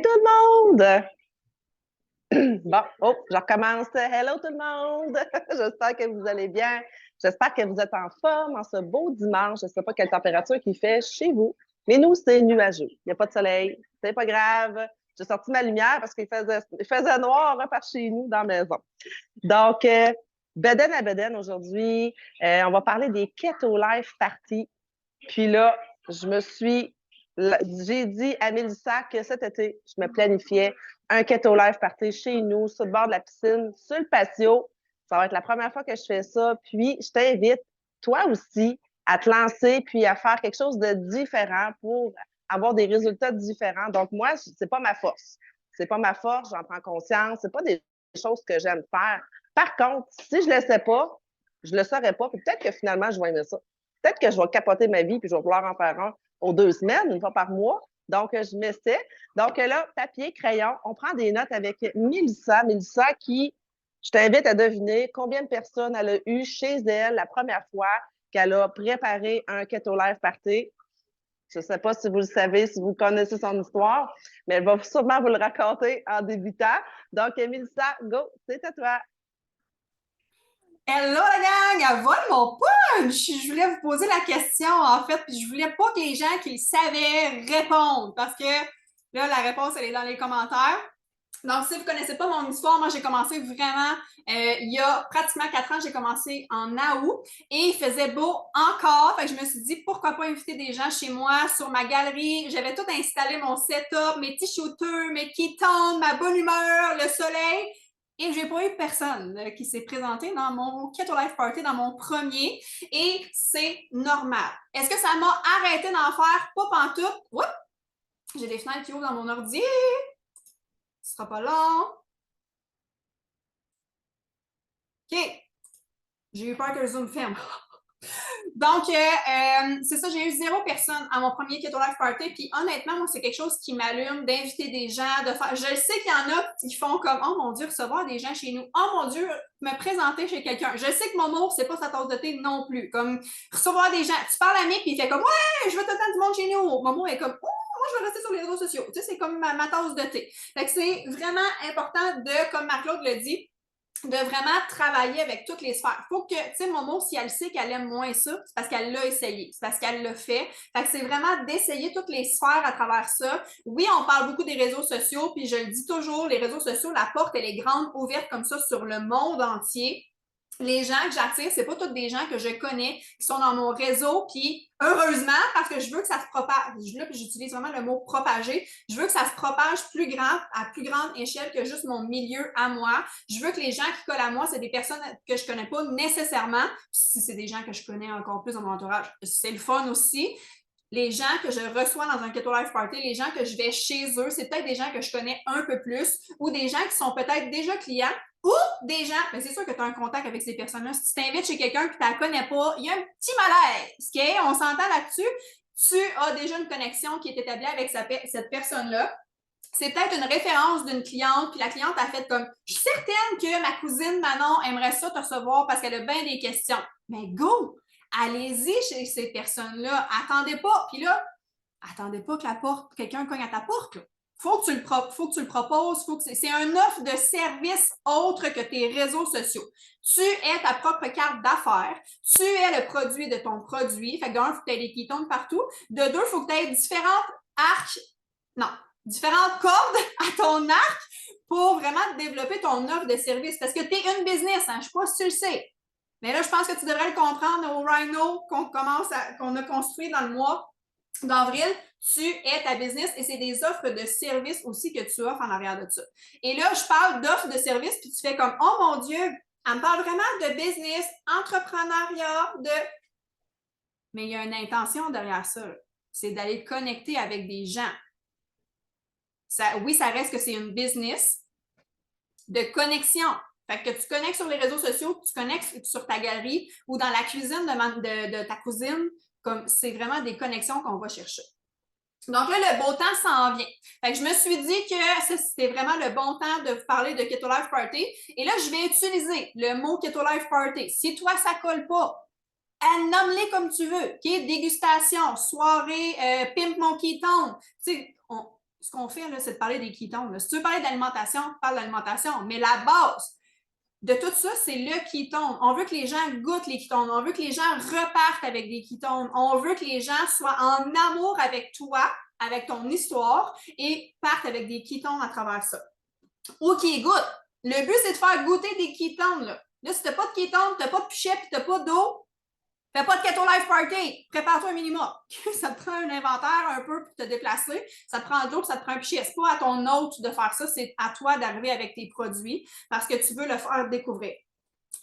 Tout le monde! Bon, oh, je recommence. Hello tout le monde! J'espère que vous allez bien. J'espère que vous êtes en forme en ce beau dimanche. Je ne sais pas quelle température il fait chez vous, mais nous, c'est nuageux. Il n'y a pas de soleil. C'est pas grave. J'ai sorti ma lumière parce qu'il faisait noir par chez nous dans la maison. Donc, Beden à Beden aujourd'hui, on va parler des Keto Life Party. Puis là, j'ai dit à Mélissa que cet été, je me planifiais un Keto Life party chez nous, sur le bord de la piscine, sur le patio. Ça va être la première fois que je fais ça. Puis, je t'invite, toi aussi, à te lancer puis à faire quelque chose de différent pour avoir des résultats différents. Donc, moi, c'est pas ma force. C'est pas ma force, j'en prends conscience. C'est pas des choses que j'aime faire. Par contre, si je le sais pas, je le saurais pas. Puis peut-être que finalement, je vais aimer ça. Peut-être que je vais capoter ma vie puis je vais vouloir en faire un aux 2 semaines, une fois par mois. Donc, je m'essaie. Donc, là, papier, crayon, on prend des notes avec Mélissa. Mélissa qui, je t'invite à deviner combien de personnes elle a eu chez elle la première fois qu'elle a préparé un Keto Life Party. Je ne sais pas si vous le savez, si vous connaissez son histoire, mais elle va sûrement vous le raconter en débutant. Donc, Mélissa, go, c'est à toi. Hello la gang, elle vole mon punch! Je voulais vous poser la question en fait, puis je voulais pas que les gens qui le savaient répondent parce que là, la réponse, elle est dans les commentaires. Donc, si vous ne connaissez pas mon histoire, moi, j'ai commencé vraiment il y a pratiquement 4 ans, j'ai commencé en août et il faisait beau encore. Fait que je me suis dit, pourquoi pas inviter des gens chez moi sur ma galerie. J'avais tout installé, mon setup, mes petits shooters, mes ketones, ma bonne humeur, le soleil. Et j'ai pas eu personne qui s'est présenté dans mon Keto Life Party, dans mon premier. Et c'est normal. Est-ce que ça m'a arrêté d'en faire? Pas pantoute. Oups! J'ai des fenêtres qui ouvrent dans mon ordi. Ce sera pas long. OK. J'ai eu peur que le Zoom ferme. Donc, c'est ça, j'ai eu 0 personne à mon premier Keto Life Party. Puis honnêtement, moi, c'est quelque chose qui m'allume d'inviter des gens, de faire. Je sais qu'il y en a qui font comme oh mon Dieu, recevoir des gens chez nous. Oh mon Dieu, me présenter chez quelqu'un. Je sais que Momo, c'est pas sa tasse de thé non plus. Comme recevoir des gens. Tu parles à Mick, puis il fait comme ouais, je veux tout le temps du monde chez nous. Momo est comme oh, moi, je vais rester sur les réseaux sociaux. Tu sais, c'est comme ma tasse de thé. Fait que c'est vraiment important de, comme Marc-Claude le dit, de vraiment travailler avec toutes les sphères. Faut que, tu sais, Momo, si elle sait qu'elle aime moins ça, c'est parce qu'elle l'a essayé, c'est parce qu'elle l'a fait. Fait que c'est vraiment d'essayer toutes les sphères à travers ça. Oui, on parle beaucoup des réseaux sociaux, puis je le dis toujours, les réseaux sociaux, la porte, elle est grande, ouverte comme ça sur le monde entier. Les gens que j'attire, c'est pas tous des gens que je connais qui sont dans mon réseau, puis heureusement, parce que je veux que ça se propage. Là, j'utilise vraiment le mot propager. Je veux que ça se propage plus grand, à plus grande échelle que juste mon milieu à moi. Je veux que les gens qui collent à moi, c'est des personnes que je connais pas nécessairement. Si c'est des gens que je connais encore plus dans mon entourage, c'est le fun aussi. Les gens que je reçois dans un Keto Life Party, les gens que je vais chez eux, c'est peut-être des gens que je connais un peu plus ou des gens qui sont peut-être déjà clients ou des gens, mais c'est sûr que tu as un contact avec ces personnes-là. Si tu t'invites chez quelqu'un que tu ne la connais pas, il y a un petit malaise. Okay? On s'entend là-dessus. Tu as déjà une connexion qui est établie avec cette personne-là. C'est peut-être une référence d'une cliente, puis la cliente a fait comme je suis certaine que ma cousine Manon aimerait ça te recevoir parce qu'elle a bien des questions. Mais go! Allez-y chez ces personnes-là. Attendez pas. Puis là, attendez pas que la porte, quelqu'un cogne à ta porte. Là. Faut que tu le proposes. C'est un offre de service autre que tes réseaux sociaux. Tu es ta propre carte d'affaires. Tu es le produit de ton produit. Fait que d'un, il faut que tu aies des ketones partout. De deux, il faut que tu aies différentes arcs. Non, différentes cordes à ton arc pour vraiment développer ton offre de service. Parce que tu es une business, hein? Je ne sais pas si tu le sais. Mais là, je pense que tu devrais le comprendre au Rhino qu'on a construit dans le mois d'avril. Tu es ta business et c'est des offres de services aussi que tu offres en arrière de ça. Et là, je parle d'offres de services, puis tu fais comme, oh mon Dieu, elle me parle vraiment de business, entrepreneuriat, de... Mais il y a une intention derrière ça. C'est d'aller connecter avec des gens. Ça, oui, ça reste que c'est une business de connexion. Fait que tu connectes sur les réseaux sociaux, tu connectes sur ta galerie ou dans la cuisine de ta cousine, comme c'est vraiment des connexions qu'on va chercher. Donc là, le beau temps s'en vient. Fait que je me suis dit que c'était vraiment le bon temps de vous parler de Keto Life Party. Et là, je vais utiliser le mot Keto Life Party. Si toi, ça colle pas, nomme-les comme tu veux. Okay? Dégustation, soirée, pimp mon keton. ce qu'on fait, là, c'est de parler des ketones. Là. Si tu veux parler d'alimentation, parle d'alimentation. Mais la base de tout ça, c'est le ketone. On veut que les gens goûtent les ketones. On veut que les gens repartent avec des ketones. On veut que les gens soient en amour avec toi, avec ton histoire et partent avec des ketones à travers ça. Ou qui goûtent. Le but, c'est de faire goûter des ketones. Là, si tu n'as pas de ketones, tu n'as pas de pichet et tu n'as pas d'eau, fais pas de Keto Life Party. Prépare-toi un minimum. Ça te prend un inventaire un peu pour te déplacer. Ça te prend de l'eau, ça te prend un pichet. C'est pas à ton hôte de faire ça, c'est à toi d'arriver avec tes produits parce que tu veux le faire découvrir.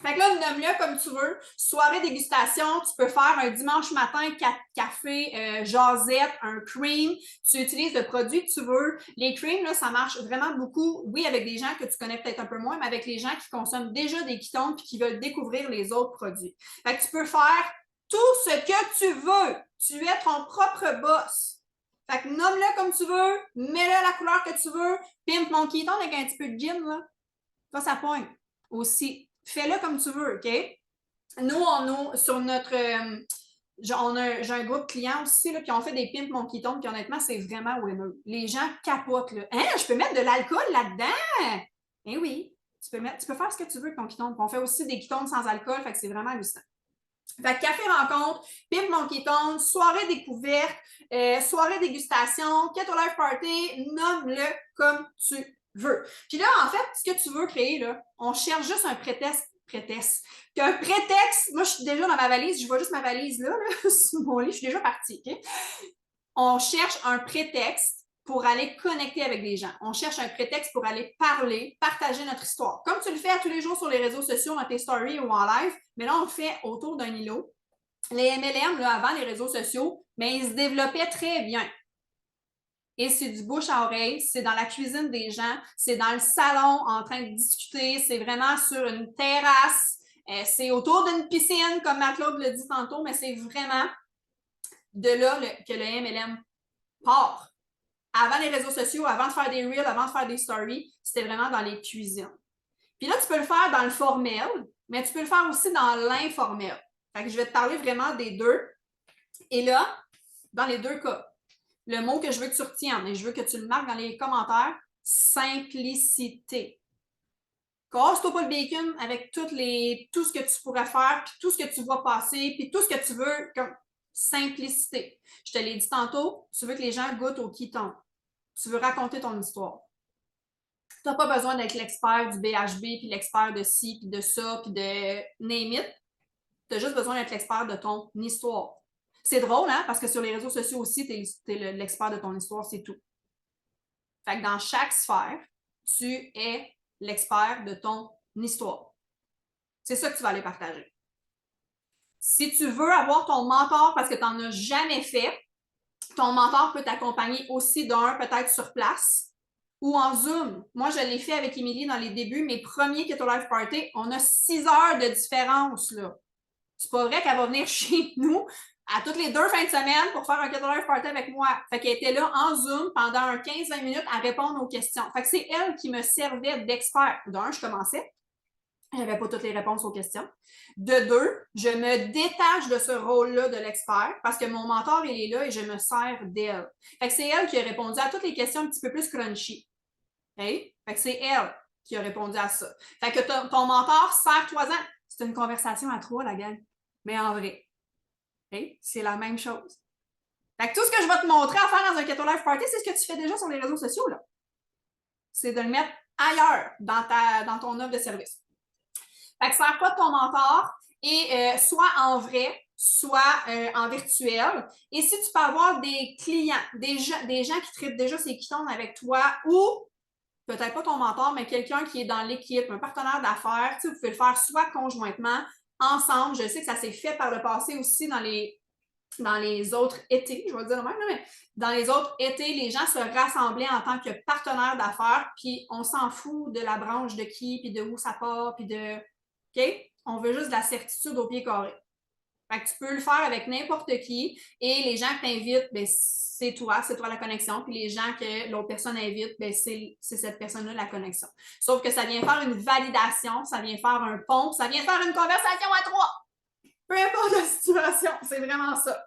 Fait que là, nomme-le comme tu veux. Soirée dégustation, tu peux faire un dimanche matin, café, jasette, un cream. Tu utilises le produit que tu veux. Les creams, là, ça marche vraiment beaucoup, oui, avec des gens que tu connais peut-être un peu moins, mais avec les gens qui consomment déjà des ketones et qui veulent découvrir les autres produits. Fait que tu peux faire tout ce que tu veux. Tu es ton propre boss. Fait que nomme-le comme tu veux, mets-le la couleur que tu veux, pimpe mon ketone avec un petit peu de gin, là. Ça pointe aussi. Fais-le comme tu veux, OK? Nous, sur notre... j'ai un groupe client aussi, là, puis on fait des pimps mon ketone, puis honnêtement, c'est vraiment winner. Les gens capotent, là. Hein, je peux mettre de l'alcool là-dedans? Eh oui, tu peux faire ce que tu veux avec ton ketone. On fait aussi des ketones sans alcool, fait que c'est vraiment hallucinant. Fait que café rencontre, pimp mon ketone, soirée découverte, soirée dégustation, Keto Life Party, nomme-le comme tu veux. Puis là, en fait, ce que tu veux créer, là, on cherche juste un prétexte. Un prétexte, moi, je suis déjà dans ma valise, je vois juste ma valise là, sur mon lit, je suis déjà partie. Okay? On cherche un prétexte pour aller connecter avec des gens. On cherche un prétexte pour aller parler, partager notre histoire. Comme tu le fais à tous les jours sur les réseaux sociaux, dans tes stories ou en live, mais là, on le fait autour d'un îlot. Les MLM, là, avant les réseaux sociaux, mais ils se développaient très bien. Et c'est du bouche à oreille, c'est dans la cuisine des gens, c'est dans le salon en train de discuter, c'est vraiment sur une terrasse, c'est autour d'une piscine, comme Marc-Claude l'a dit tantôt, mais c'est vraiment de là que le MLM part. Avant les réseaux sociaux, avant de faire des reels, avant de faire des stories, c'était vraiment dans les cuisines. Puis là, tu peux le faire dans le formel, mais tu peux le faire aussi dans l'informel. Fait que je vais te parler vraiment des deux. Et là, dans les deux cas, le mot que je veux que tu retiennes, et je veux que tu le marques dans les commentaires, simplicité. Casse-toi pas le bacon avec tout ce que tu pourrais faire, puis tout ce que tu vois passer, puis tout ce que tu veux, comme simplicité. Je te l'ai dit tantôt, tu veux que les gens goûtent au ketone. Tu veux raconter ton histoire. Tu n'as pas besoin d'être l'expert du BHB, puis l'expert de ci, puis de ça, puis de name it. Tu as juste besoin d'être l'expert de ton histoire. C'est drôle, hein? Parce que sur les réseaux sociaux aussi, tu es l'expert de ton histoire, c'est tout. Fait que dans chaque sphère, tu es l'expert de ton histoire. C'est ça que tu vas aller partager. Si tu veux avoir ton mentor parce que tu n'en as jamais fait, ton mentor peut t'accompagner aussi d'un, peut-être sur place ou en Zoom. Moi, je l'ai fait avec Émilie dans les débuts. Mes premiers Keto Life Party, on a 6 heures de différence, là. C'est pas vrai qu'elle va venir chez nous à toutes les 2 fins de semaine pour faire un Keto Life Party avec moi. Fait qu'elle était là en Zoom pendant un 15-20 minutes à répondre aux questions. Fait que c'est elle qui me servait d'expert. D'un, je commençais. Je n'avais pas toutes les réponses aux questions. De deux, je me détache de ce rôle-là de l'expert parce que mon mentor, il est là et je me sers d'elle. Fait que c'est elle qui a répondu à toutes les questions un petit peu plus crunchy. Okay? Fait que c'est elle qui a répondu à ça. Fait que ton mentor, sers-toi-en. C'est une conversation à 3, la gang. Mais en vrai. Okay? C'est la même chose. Fait que tout ce que je vais te montrer à faire dans un Keto Life Party, c'est ce que tu fais déjà sur les réseaux sociaux, là. C'est de le mettre ailleurs dans ton offre de service. Fait que sers-toi de ton mentor et soit en vrai, soit en virtuel. Et si tu peux avoir des clients, des gens qui traitent déjà ces ketones avec toi ou peut-être pas ton mentor, mais quelqu'un qui est dans l'équipe, un partenaire d'affaires, tu sais, vous pouvez le faire soit conjointement, ensemble. Je sais que ça s'est fait par le passé aussi dans les autres étés, je vais dire le même, mais dans les autres étés, les gens se rassemblaient en tant que partenaires d'affaires, puis on s'en fout de la branche de qui, puis de où ça part, puis de... OK? On veut juste de la certitude au pied carré. Fait que tu peux le faire avec n'importe qui et les gens que tu invites, ben, c'est toi la connexion. Puis les gens que l'autre personne invite, ben, c'est cette personne-là la connexion. Sauf que ça vient faire une validation, ça vient faire un pont, ça vient faire une conversation à 3. Peu importe la situation, c'est vraiment ça.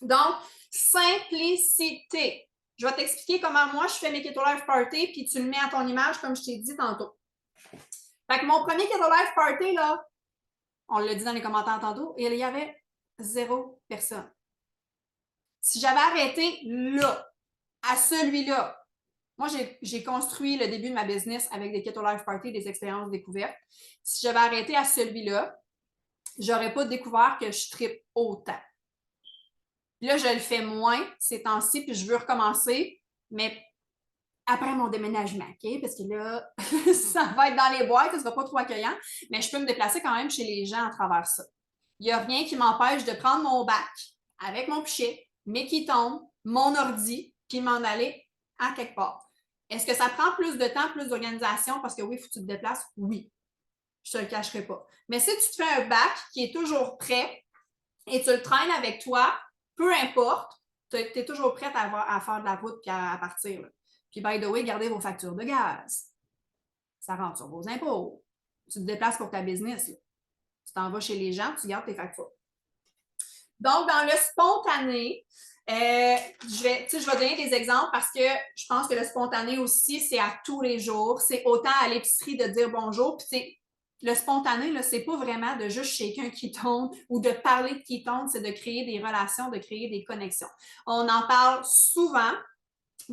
Donc, simplicité. Je vais t'expliquer comment moi je fais mes Keto Life Party, puis tu le mets à ton image comme je t'ai dit tantôt. Fait que mon premier Keto Life Party, là, on l'a dit dans les commentaires tantôt, il y avait 0 personne. Si j'avais arrêté là, à celui-là, moi, j'ai construit le début de ma business avec des Keto Life Party, des expériences découvertes. Si j'avais arrêté à celui-là, j'aurais pas découvert que je trippe autant. Puis là, je le fais moins ces temps-ci, puis je veux recommencer, mais après mon déménagement, OK? Parce que là, ça va être dans les boîtes, ça ne sera pas trop accueillant, mais je peux me déplacer quand même chez les gens à travers ça. Il n'y a rien qui m'empêche de prendre mon bac avec mon pichet, mes ketone, mon ordi, puis m'en aller à quelque part. Est-ce que ça prend plus de temps, plus d'organisation? Parce que oui, il faut que tu te déplaces? Oui. Je ne te le cacherai pas. Mais si tu te fais un bac qui est toujours prêt et tu le traînes avec toi, peu importe, tu es toujours prête à faire de la route et à partir. Là. Puis, by the way, gardez vos factures de gaz. Ça rentre sur vos impôts. Tu te déplaces pour ta business. Là. Tu t'en vas chez les gens, tu gardes tes factures. Donc, dans le spontané, je vais donner des exemples parce que je pense que le spontané aussi, c'est à tous les jours. C'est autant à l'épicerie de dire bonjour. Puis, le spontané, c'est pas vraiment de juste shaker un ketone ou de parler de ketone, c'est de créer des relations, de créer des connexions. On en parle souvent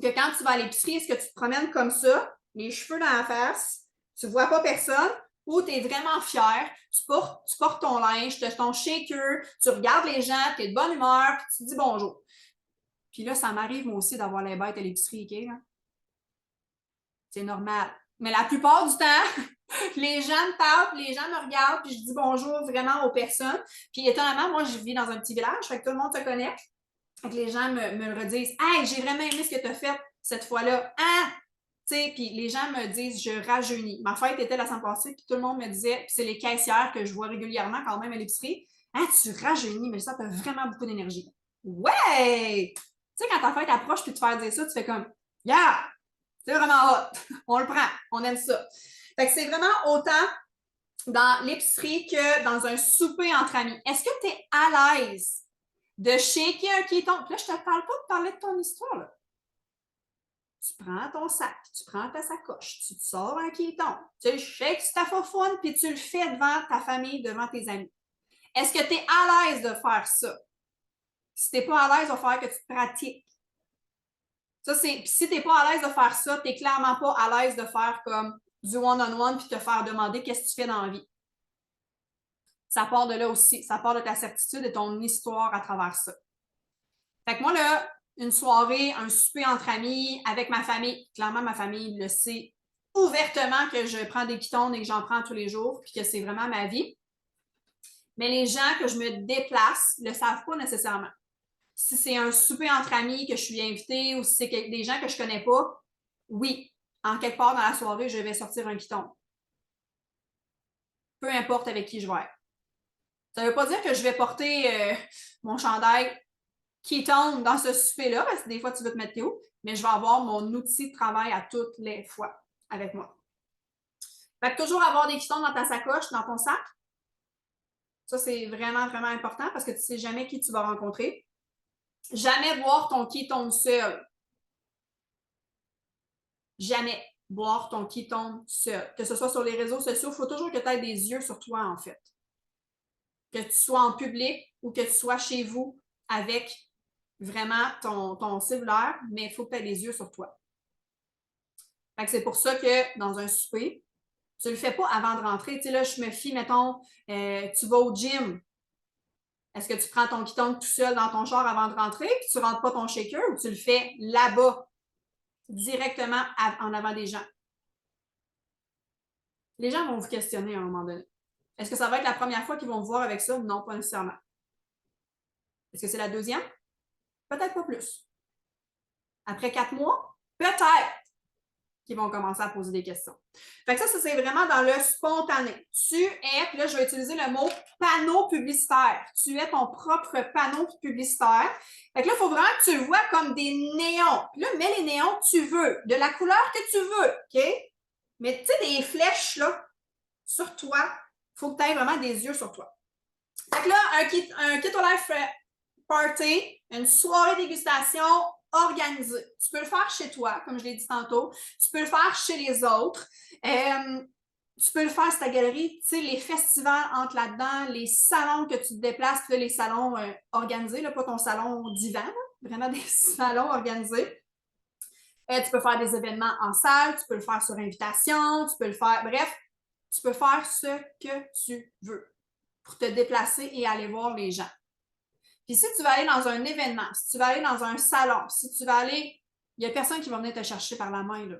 que quand tu vas à l'épicerie, est-ce que tu te promènes comme ça, les cheveux dans la face, tu ne vois pas personne, ou tu es vraiment fier, tu portes ton linge, tu as ton shaker, tu regardes les gens, tu es de bonne humeur, puis tu te dis bonjour. Puis là, ça m'arrive moi aussi d'avoir les bêtes à l'épicerie, OK? Là? C'est normal. Mais la plupart du temps, les gens me parlent, puis les gens me regardent, puis je dis bonjour vraiment aux personnes. Puis étonnamment, moi, je vis dans un petit village, fait que tout le monde se connaît. Fait que les gens me le redisent. Hey, j'ai vraiment aimé ce que tu as fait cette fois-là. Ah! Tu sais, puis les gens me disent, je rajeunis. Ma fête était la semaine passée, puis tout le monde me disait, puis c'est les caissières que je vois régulièrement quand même à l'épicerie. Ah, tu rajeunis, mais ça, tu as vraiment beaucoup d'énergie. Ouais! Tu sais, quand ta fête approche, puis te faire dire ça, tu fais comme, yeah! C'est vraiment hot. On le prend. On aime ça. Fait que c'est vraiment autant dans l'épicerie que dans un souper entre amis. Est-ce que tu es à l'aise de shaker un ketone? Puis là, je ne te parle pas de parler de ton histoire. Là. Tu prends ton sac, tu prends ta sacoche, tu te sors un ketone, tu le shakes ta faufoune, puis tu le fais devant ta famille, devant tes amis. Est-ce que tu es à l'aise de faire ça? Si tu n'es pas à l'aise, il va falloir que tu pratiques. Ça, si tu n'es pas à l'aise de faire ça, tu n'es clairement pas à l'aise de faire comme du one-on-one puis te faire demander qu'est-ce que tu fais dans la vie. Ça part de là aussi. Ça part de ta certitude et ton histoire à travers ça. Fait que moi, là, une soirée, un souper entre amis, avec ma famille, clairement, ma famille le sait ouvertement que je prends des ketones et que j'en prends tous les jours puis que c'est vraiment ma vie. Mais les gens que je me déplace ne le savent pas nécessairement. Si c'est un souper entre amis que je suis invitée ou si c'est des gens que je ne connais pas, oui, en quelque part dans la soirée, je vais sortir un ketone. Peu importe avec qui je vais être. Ça ne veut pas dire que je vais porter mon chandail ketone dans ce souper-là, parce que des fois, tu veux te mettre où, mais je vais avoir mon outil de travail à toutes les fois avec moi. Fait que toujours avoir des ketones dans ta sacoche, dans ton sac. Ça, c'est vraiment, vraiment important parce que tu ne sais jamais qui tu vas rencontrer. Jamais boire ton ketone seul. Jamais boire ton ketone seul. Que ce soit sur les réseaux sociaux, il faut toujours que tu aies des yeux sur toi, en fait. Que tu sois en public ou que tu sois chez vous avec vraiment ton cellulaire, mais il faut que tu aies les yeux sur toi. Fait que c'est pour ça que dans un souper, tu ne le fais pas avant de rentrer. Tu sais, là, je me fie, mettons, tu vas au gym. Est-ce que tu prends ton ketone tout seul dans ton char avant de rentrer, puis tu ne rentres pas ton shaker ou tu le fais là-bas, directement en avant des gens? Les gens vont vous questionner à un moment donné. Est-ce que ça va être la première fois qu'ils vont vous voir avec ça? Non, pas nécessairement. Est-ce que c'est la deuxième? Peut-être pas plus. Après 4 mois? Peut-être qu'ils vont commencer à poser des questions. Fait que ça c'est vraiment dans le spontané. Tu es, puis là, je vais utiliser le mot panneau publicitaire. Tu es ton propre panneau publicitaire. Fait que là, il faut vraiment que tu le vois comme des néons. Puis là, mets les néons que tu veux, de la couleur que tu veux, OK? Mais tu sais, des flèches, là, sur toi, il faut que tu aies vraiment des yeux sur toi. Fait que là, un Keto Life Party, une soirée dégustation organiser. Tu peux le faire chez toi, comme je l'ai dit tantôt. Tu peux le faire chez les autres. Tu peux le faire sur ta galerie. Tu sais, les festivals entrent là-dedans, les salons que tu te déplaces, puis là, les salons organisés, là, pas ton salon divan, là, vraiment des salons organisés. Tu peux faire des événements en salle, tu peux le faire sur invitation, tu peux le faire, bref, tu peux faire ce que tu veux pour te déplacer et aller voir les gens. Puis si tu vas aller dans un événement, si tu vas aller dans un salon, si tu vas aller, il n'y a personne qui va venir te chercher par la main, là.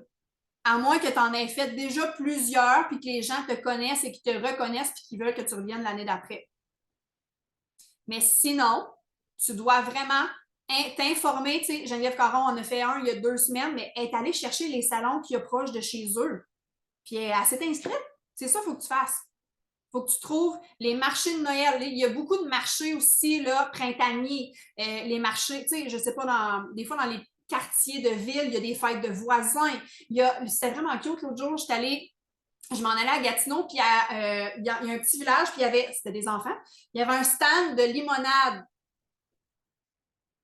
À moins que tu en aies fait déjà plusieurs, puis que les gens te connaissent et qu'ils te reconnaissent, puis qu'ils veulent que tu reviennes l'année d'après. Mais sinon, tu dois vraiment t'informer. Tu sais, Geneviève Caron en a fait un il y a 2 semaines, mais elle est allée chercher les salons qui approchent de chez eux. Puis elle s'est inscrite. C'est ça qu'il faut que tu fasses. Il faut que tu trouves les marchés de Noël. Il y a beaucoup de marchés aussi, là, printaniers. Les marchés, tu sais, je sais pas, des fois dans les quartiers de ville, il y a des fêtes de voisins. C'était vraiment cute l'autre jour, je m'en allais à Gatineau, puis il y a un petit village, puis c'était des enfants, il y avait un stand de limonade.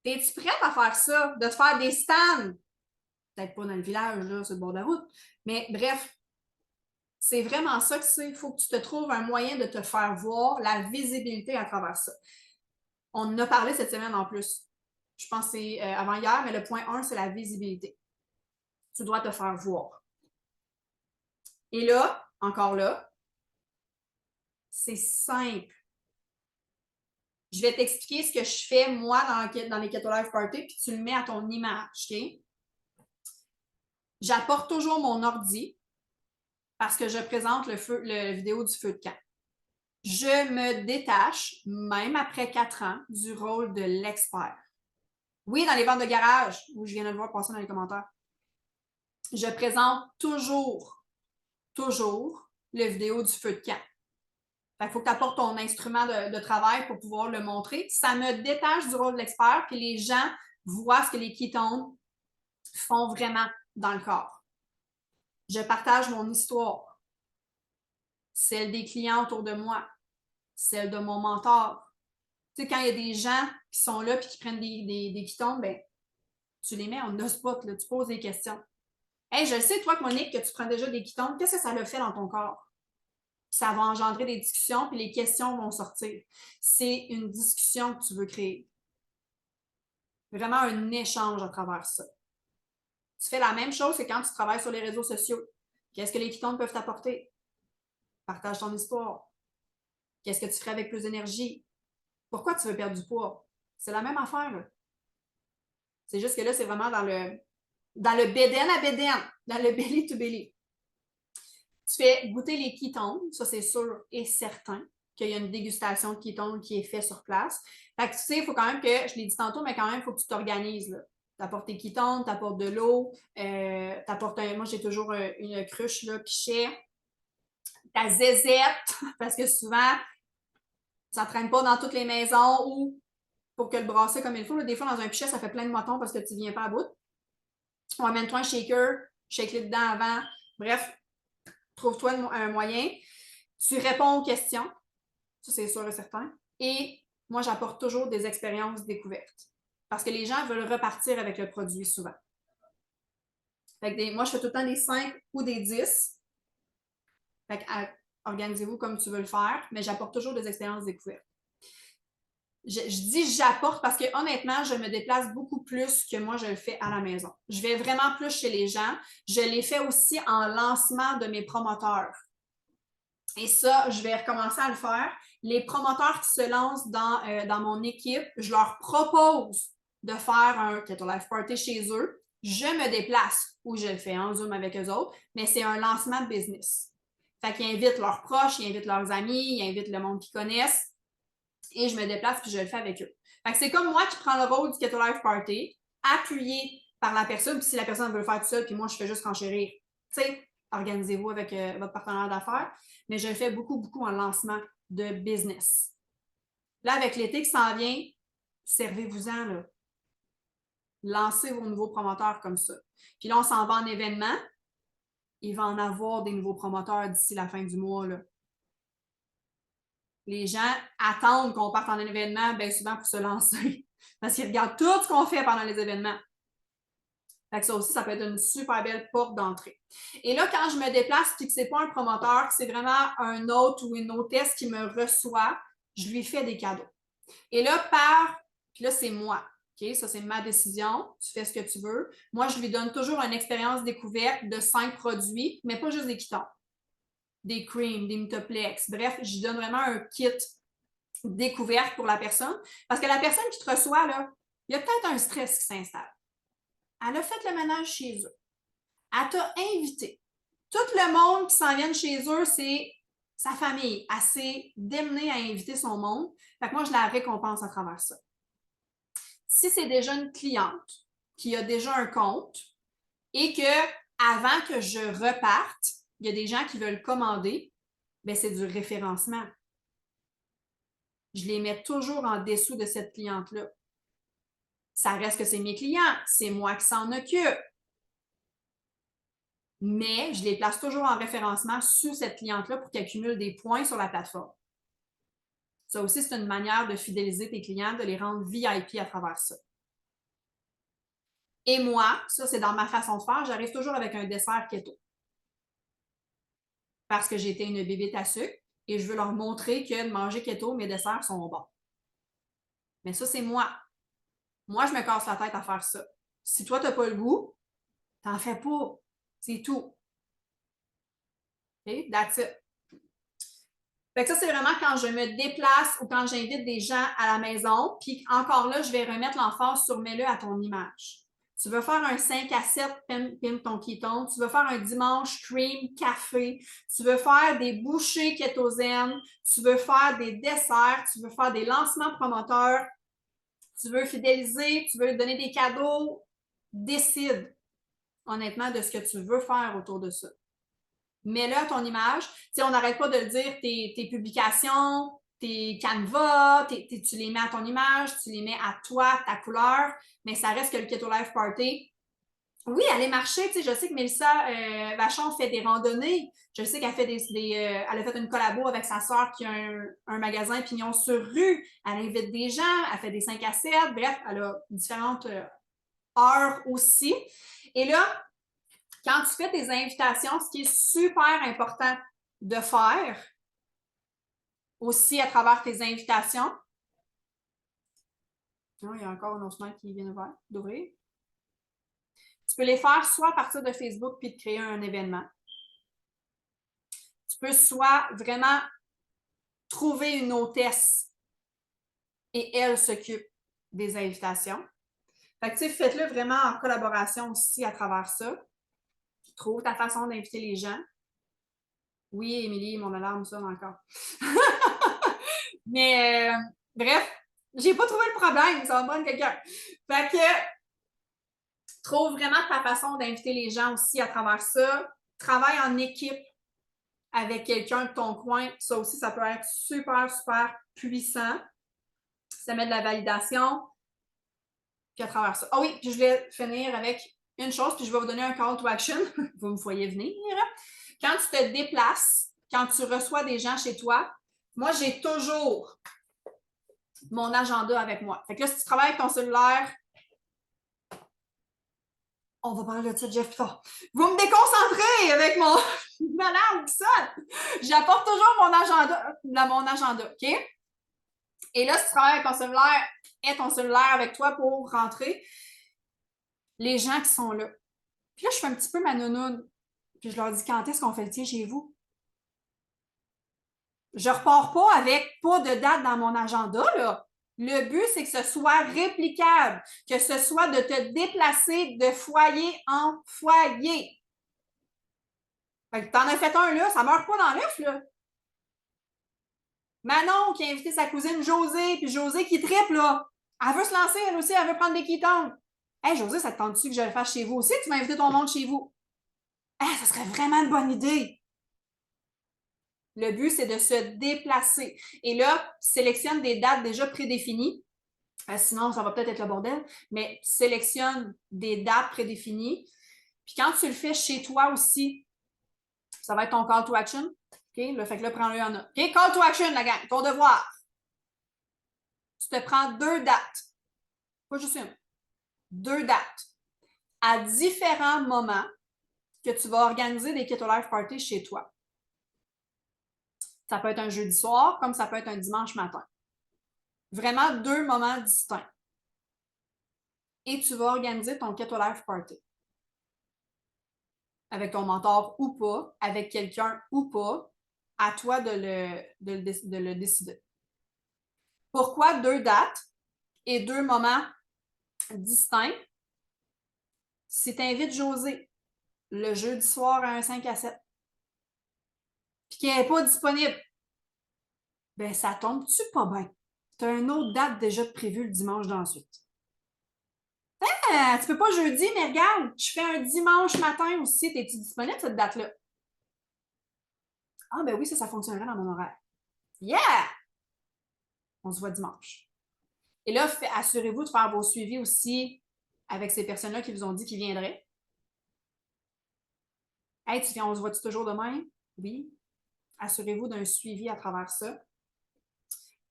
Es-tu prête à faire ça? De te faire des stands? Peut-être pas dans le village, là, sur le bord de la route. Mais bref, c'est vraiment ça que c'est. Il faut que tu te trouves un moyen de te faire voir la visibilité à travers ça. On en a parlé cette semaine en plus. Je pense que c'est avant-hier, mais le point 1, c'est la visibilité. Tu dois te faire voir. Et là, encore là, c'est simple. Je vais t'expliquer ce que je fais, moi, dans les Keto Life Party, puis tu le mets à ton image, OK? J'apporte toujours mon ordi parce que je présente le vidéo du feu de camp. Je me détache, même après 4 ans, du rôle de l'expert. Oui, dans les ventes de garage, où je viens de le voir passer dans les commentaires, je présente toujours le vidéo du feu de camp. Il faut que tu apportes ton instrument de travail pour pouvoir le montrer. Ça me détache du rôle de l'expert, puis les gens voient ce que les ketones font vraiment dans le corps. Je partage mon histoire, celle des clients autour de moi, celle de mon mentor. Tu sais, quand il y a des gens qui sont là et qui prennent des ketones, ben, tu les mets en spot, là, tu poses des questions. Hey, je sais, toi, Monique, que tu prends déjà des ketones, qu'est-ce que ça le fait dans ton corps? Ça va engendrer des discussions, puis les questions vont sortir. C'est une discussion que tu veux créer. Vraiment un échange à travers ça. Tu fais la même chose que quand tu travailles sur les réseaux sociaux. Qu'est-ce que les ketones peuvent t'apporter? Partage ton histoire. Qu'est-ce que tu ferais avec plus d'énergie? Pourquoi tu veux perdre du poids? C'est la même affaire, là. C'est juste que là, c'est vraiment dans le béden à béden, dans le belly to belly. Tu fais goûter les ketones, ça c'est sûr et certain qu'il y a une dégustation de ketones qui est faite sur place. Fait que tu sais, il faut quand même que, je l'ai dit tantôt, mais quand même, il faut que tu t'organises. Tu apportes tes ketones, tu apportes de l'eau, moi j'ai toujours une cruche, là, pichet, ta zézette, parce que souvent, ça ne traîne pas dans toutes les maisons ou pour que le brasser comme il faut. Là, des fois, dans un pichet, ça fait plein de motons parce que tu ne viens pas à bout. On amène-toi un shaker, shake-le dedans avant. Bref, trouve-toi un moyen. Tu réponds aux questions, ça c'est sûr et certain. Et moi, j'apporte toujours des expériences découvertes. Parce que les gens veulent repartir avec le produit souvent. Fait que moi, je fais tout le temps des 5 ou des 10. Fait que, organisez-vous comme tu veux le faire, mais j'apporte toujours des expériences découvertes. Je dis j'apporte parce que honnêtement, je me déplace beaucoup plus que moi je le fais à la maison. Je vais vraiment plus chez les gens. Je l'ai fait aussi en lancement de mes promoteurs. Et ça, je vais recommencer à le faire. Les promoteurs qui se lancent dans mon équipe, je leur propose de faire un Keto Life Party chez eux. Je me déplace ou je le fais en Zoom avec eux autres, mais c'est un lancement de business. Fait qu'ils invitent leurs proches, ils invitent leurs amis, ils invitent le monde qu'ils connaissent et je me déplace puis je le fais avec eux. Fait que c'est comme moi qui prends le rôle du Keto Life Party, appuyé par la personne, puis si la personne veut le faire tout seul, puis moi je fais juste renchérir. Tu sais, organisez-vous avec votre partenaire d'affaires, mais je le fais beaucoup, beaucoup en lancement de business. Là, avec l'été qui s'en vient, servez-vous-en, là. Lancez vos nouveaux promoteurs comme ça. Puis là, on s'en va en événement. Il va en avoir des nouveaux promoteurs d'ici la fin du mois, là. Les gens attendent qu'on parte en événement bien souvent pour se lancer. Parce qu'ils regardent tout ce qu'on fait pendant les événements. Fait que ça aussi, ça peut être une super belle porte d'entrée. Et là, quand je me déplace et que ce n'est pas un promoteur, que c'est vraiment un hôte ou une hôtesse qui me reçoit, je lui fais des cadeaux. Et là, puis là, c'est moi. OK? Ça, c'est ma décision. Tu fais ce que tu veux. Moi, je lui donne toujours une expérience découverte de 5 produits, mais pas juste des quittons. Des creams, des Mythoplex. Bref, je lui donne vraiment un kit découverte pour la personne. Parce que la personne qui te reçoit, là, il y a peut-être un stress qui s'installe. Elle a fait le ménage chez eux. Elle t'a invité. Tout le monde qui s'en vient chez eux, c'est sa famille. Elle s'est démenée à inviter son monde. Fait que moi, je la récompense à travers ça. Si c'est déjà une cliente qui a déjà un compte et que avant que je reparte, il y a des gens qui veulent commander, bien, c'est du référencement. Je les mets toujours en dessous de cette cliente-là. Ça reste que c'est mes clients, c'est moi qui s'en occupe. Mais je les place toujours en référencement sous cette cliente-là pour qu'elle cumule des points sur la plateforme. Ça aussi, c'est une manière de fidéliser tes clients, de les rendre VIP à travers ça. Et moi, ça, c'est dans ma façon de faire, j'arrive toujours avec un dessert keto. Parce que j'étais une bébête à sucre et je veux leur montrer que de manger keto, mes desserts sont bons. Mais ça, c'est moi. Moi, je me casse la tête à faire ça. Si toi, tu n'as pas le goût, t'en fais pas. C'est tout. OK? That's it. Fait que ça, c'est vraiment quand je me déplace ou quand j'invite des gens à la maison. Puis encore là, je vais remettre l'emphase sur mets-le à ton image. Tu veux faire un 5 à 7, pimpe ton ketone. Tu veux faire un dimanche cream, café. Tu veux faire des bouchées kétosènes. Tu veux faire des desserts. Tu veux faire des lancements promoteurs. Tu veux fidéliser. Tu veux donner des cadeaux. Décide honnêtement de ce que tu veux faire autour de ça. Mets-le à ton image. T'sais, on n'arrête pas de le dire, tes publications, tes canevas, tu les mets à ton image, tu les mets à toi, ta couleur, mais ça reste que le Keto Life Party. Oui, aller marcher, je sais que Mélissa Vachon fait des randonnées. Je sais qu'elle fait elle a fait une collabo avec sa sœur qui a un magasin Pignon sur rue. Elle invite des gens, elle fait des 5 à 7. Bref, elle a différentes heures aussi. Et là, quand tu fais tes invitations, ce qui est super important de faire aussi à travers tes invitations. Oh, il y a encore une autre fenêtre qui vient d'ouvrir. Tu peux les faire soit à partir de Facebook puis de créer un événement. Tu peux soit vraiment trouver une hôtesse et elle s'occupe des invitations. Fait que, tu sais, faites-le vraiment en collaboration aussi à travers ça. Trouve ta façon d'inviter les gens. Oui, Émilie, mon alarme sonne encore. Mais bref, j'ai pas trouvé le problème, ça va me prendre quelqu'un. Fait que trouve vraiment ta façon d'inviter les gens aussi à travers ça. Travaille en équipe avec quelqu'un de ton coin. Ça aussi, ça peut être super, super puissant. Ça met de la validation. Puis à travers ça. Ah oui, puis je voulais finir avec une chose, puis je vais vous donner un call to action. Vous me voyez venir. Quand tu te déplaces, quand tu reçois des gens chez toi, moi, j'ai toujours mon agenda avec moi. Fait que là, si tu travailles avec ton cellulaire, on va parler de ça, Jeff, plus tard. Vous me déconcentrez avec mon alarme qui sonne. J'apporte toujours mon agenda, OK? Et là, si tu travailles avec ton cellulaire, aie ton cellulaire avec toi pour rentrer. Les gens qui sont là. Puis là, je fais un petit peu ma nounoune. Puis je leur dis, quand est-ce qu'on fait le tien chez vous? Je repars pas avec pas de date dans mon agenda, là. Le but, c'est que ce soit réplicable, que ce soit de te déplacer de foyer en foyer. Fait que t'en as fait un là, ça meurt pas dans l'œuf, là. Manon qui a invité sa cousine Josée, puis Josée qui triple, là. Elle veut se lancer, elle aussi, elle veut prendre des quittons. Hey, Josée, ça te tente-tu que je le fasse chez vous aussi? Tu m'as invité ton monde chez vous. Hey, ça serait vraiment une bonne idée. Le but, c'est de se déplacer. Et là, sélectionne des dates déjà prédéfinies. Sinon, ça va peut-être être le bordel, mais sélectionne des dates prédéfinies. Puis quand tu le fais chez toi aussi, ça va être ton call to action. OK? Là, fait que là, prends-le en note. OK? Call to action, la gang. Ton devoir. Tu te prends 2 dates. Pas juste une. 2 dates. à différents moments que tu vas organiser des Keto Life Parties chez toi. Ça peut être un jeudi soir, comme ça peut être un dimanche matin. Vraiment 2 moments distincts. Et tu vas organiser ton Keto Life Party. Avec ton mentor ou pas, avec quelqu'un ou pas, à toi de le décider. Pourquoi 2 dates et 2 moments distincts? Si tu invites Josée le jeudi soir à un 5 à 7, puis qu'elle n'est pas disponible, ben ça tombe-tu pas bien? Tu as une autre date déjà prévue le dimanche d'ensuite. Tu peux pas jeudi, mais regarde, je fais un dimanche matin aussi. Es-tu disponible cette date-là? Ah, ben oui, ça fonctionnerait dans mon horaire. Yeah! On se voit dimanche. Et là, assurez-vous de faire vos suivis aussi avec ces personnes-là qui vous ont dit qu'ils viendraient. Hey, on se voit-tu toujours demain? Oui. Assurez-vous d'un suivi à travers ça.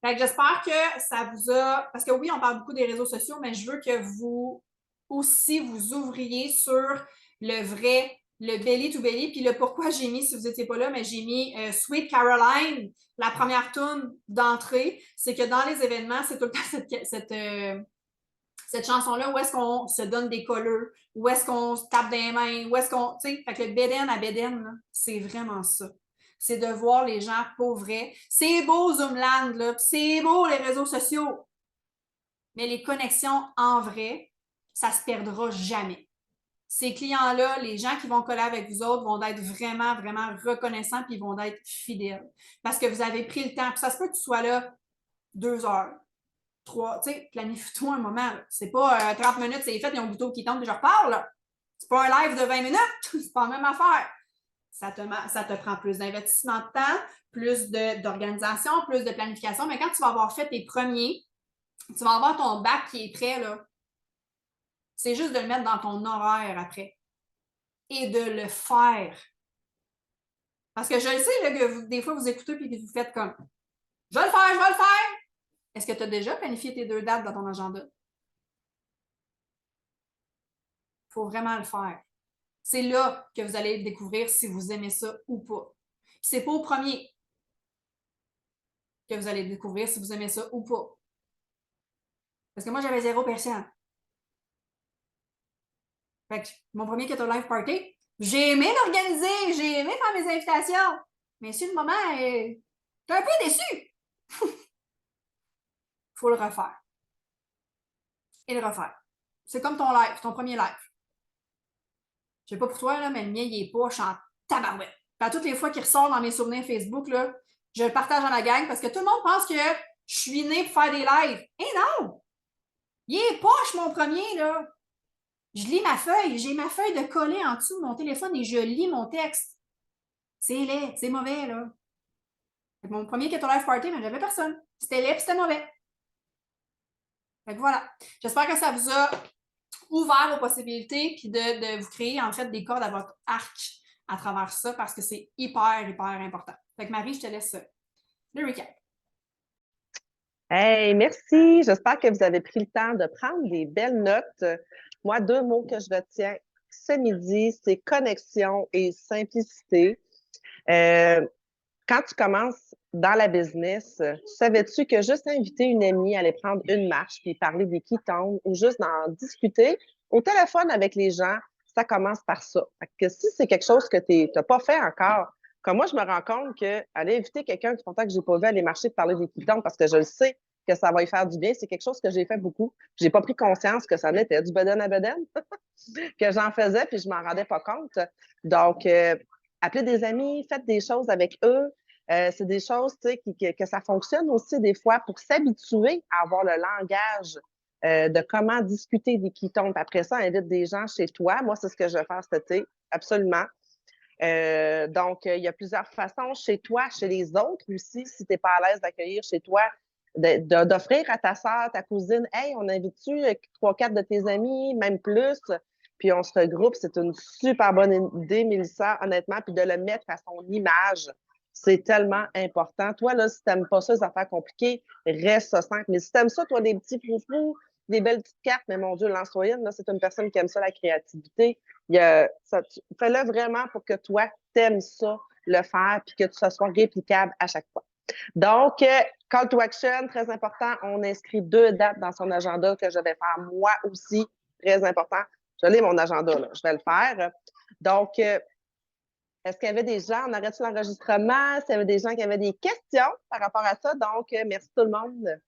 Fait que j'espère que ça vous a... Parce que oui, on parle beaucoup des réseaux sociaux, mais je veux que vous aussi vous ouvriez sur le vrai, le belly to belly. Puis le pourquoi j'ai mis, si vous n'étiez pas là, mais j'ai mis Sweet Caroline, la première tune d'entrée. C'est que dans les événements, c'est tout le temps cette chanson-là où est-ce qu'on se donne des colleux, où est-ce qu'on se tape des mains, où est-ce qu'on... Tu sais, fait que le bédaine à bédaine, c'est vraiment ça. C'est de voir les gens pour vrai. C'est beau Zoomland, là, c'est beau les réseaux sociaux, mais les connexions en vrai, ça se perdra jamais. Ces clients-là, les gens qui vont coller avec vous autres vont être vraiment, vraiment reconnaissants puis ils vont être fidèles. Parce que vous avez pris le temps. Puis ça se peut que tu sois là 2 heures, 3, tu sais, planifie-toi un moment. C'est pas 30 minutes, c'est fait, il y a un bouton qui tombe et je repars, là. C'est pas un live de 20 minutes, c'est pas la même affaire. Ça te prend plus d'investissement de temps, plus d'organisation, plus de planification, mais quand tu vas avoir fait tes premiers, tu vas avoir ton bac qui est prêt, là. C'est juste de le mettre dans ton horaire après et de le faire. Parce que je le sais là, que des fois, vous écoutez et que vous faites comme « Je vais le faire, je vais le faire! » Est-ce que tu as déjà planifié tes 2 dates dans ton agenda? Il faut vraiment le faire. C'est là que vous allez découvrir si vous aimez ça ou pas. C'est pas au premier que vous allez découvrir si vous aimez ça ou pas. Parce que moi, j'avais 0 personne. Fait que mon premier Keto Life Party, j'ai aimé l'organiser, j'ai aimé faire mes invitations. Mais sur le moment, t'es un peu déçu. Faut le refaire. Et le refaire. C'est comme ton live, ton premier live. Je sais pas pour toi, là, mais le mien, il est poche en tabarouette. À toutes les fois qu'il ressort dans mes souvenirs Facebook, là, je le partage dans la gang parce que tout le monde pense que je suis née pour faire des lives. Eh non! Il est poche, mon premier, là. Je lis ma feuille. J'ai ma feuille de coller en dessous de mon téléphone et je lis mon texte. C'est laid, c'est mauvais, là. Mon premier Keto Life Party, mais j'avais personne. C'était laid et c'était mauvais. Fait que voilà. J'espère que ça vous a ouvert aux possibilités puis de vous créer, en fait, des cordes à votre arc à travers ça parce que c'est hyper, hyper important. Fait que Marie, je te laisse le recap. Hey, merci. J'espère que vous avez pris le temps de prendre des belles notes. Moi, 2 mots que je retiens ce midi, c'est connexion et simplicité. Quand tu commences dans la business, savais-tu que juste inviter une amie, aller prendre une marche, puis parler des ketones ou juste d'en discuter au téléphone avec les gens, ça commence par ça. Fait que si c'est quelque chose que tu n'as pas fait encore, comme moi, je me rends compte qu'aller inviter quelqu'un qui longtemps que je n'ai pas vu aller marcher, parler des ketones parce que je le sais que ça va y faire du bien, c'est quelque chose que j'ai fait beaucoup. J'ai pas pris conscience que ça en était du beden à beden, que j'en faisais, puis je m'en rendais pas compte. Donc, appelez des amis, faites des choses avec eux. C'est des choses que ça fonctionne aussi des fois pour s'habituer à avoir le langage de comment discuter des ketones. Après ça, invite des gens chez toi. Moi, c'est ce que je vais faire cet été, absolument. Donc, il y a plusieurs façons chez toi, chez les autres aussi, si tu n'es pas à l'aise d'accueillir chez toi, d'offrir à ta soeur, ta cousine, hey, on invite-tu 3-4 de tes amis, même plus, puis on se regroupe. C'est une super bonne idée, Mélissa, honnêtement, puis de le mettre à son image. C'est tellement important. Toi, là, si tu n'aimes pas ça, les affaires compliquées, reste ça simple. Mais si tu aimes ça, toi, des petits froufrous, des belles petites cartes, mais mon Dieu, lance-toi une, là, c'est une personne qui aime ça, la créativité. Fais-le vraiment pour que toi, t'aimes ça, le faire, puis que ça soit réplicable à chaque fois. Donc, call to action, très important. On inscrit 2 dates dans son agenda que je vais faire moi aussi. Très important. Je l'ai, mon agenda, là. Je vais le faire. Donc, est-ce qu'il y avait des gens, on arrête l'enregistrement? S'il y avait des gens qui avaient des questions par rapport à ça? Donc, merci tout le monde.